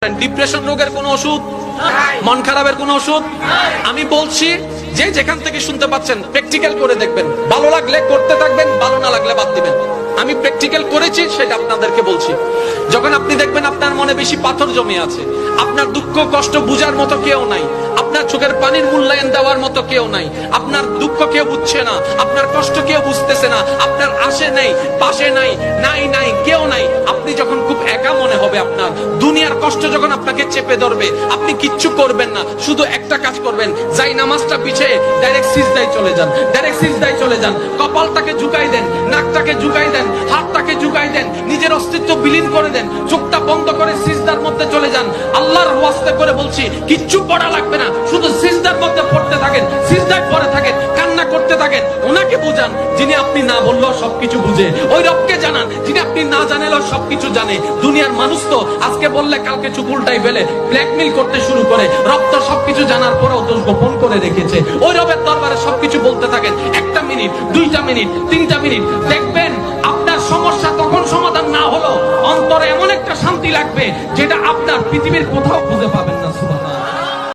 Depression রোগের কোনো ওষুধ, মন খারাপের কোনো ওষুধ আমি বলছি যে যেখান থেকে শুনতে পাচ্ছেন প্র্যাকটিক্যাল করে দেখবেন, ভালো লাগলে করতে থাকবেন, ভালো না লাগলে বাদ দিবেন। আমি প্র্যাকটিক্যাল করেছি সেটা আপনাদেরকে বলছি। যখন আপনি দেখবেন আপনার মনে বেশি পাথর জমে আছে, আপনার দুঃখ কষ্ট বুঝার মতো কেউ নাই, আপনার চোখের পানির মূল্যায়ন দেওয়ার মতো কেউ নাই, আপনার দুঃখ কেউ বুঝছে না, আপনার কষ্ট কেউ বুঝতেছে না, আপনার আশে নেই পাশে নাই নাই নাই কেউ নাই, আপনি যখন খুব একা মনে হবে, আপনার দুনিয়ার কষ্ট যখন আপনাকে চেপে ধরবে, আপনি কিচ্ছু করবেন না, শুধু একটা কাজ করবেন, যাই নামাজটা পিছিয়ে ডাইরেক্ট সিজদায় চলে যান, ডাইরেক্ট সিজদায় চলে যান, কপালটাকে ঝুঁকাই দেন, নাকটাকে ঝুঁকাই দেন, হাতটাকে ঝুঁকাই দেন, নিজের অস্তিত্ব বিলীন করে দেন, চোখটা বন্ধ করে সিজদার মধ্যে চলে যান। আল্লাহর ওয়াস্তে করে বলছি, কিচ্ছু পড়া লাগবে না, শুধু সিজদার মধ্যে পড়তে থাকেন, সিজদায় পড়ে থাকেন, কান্না করতে থাকেন। ওনাকে বুঝান যিনি আপনি না বললেও সবকিছু বুঝে, ওই রবকে জানান যিনি আপনি না জানালেও সবকিছু জানে। দুনিয়ার মানুষ তো আজকে বললে কালকে চুপ উল্টাই ফেলে, ব্ল্যাকমেল করতে শুরু করে। রব তো সবকিছু জানার পরেও দোষ গোপন করে রেখেছে। ওই রবের দরবারে সবকিছু বলতে থাকেন, 1টা মিনিট 2টা মিনিট 3টা মিনিট, দেখবেন আপনার সমস্যা তখন সমাধান না হলো অন্তরে এমন একটা শান্তি লাগবে যেটা আপনার পৃথিবীর কোথাও খুঁজে পাবেন না। সুবহানাল্লাহ।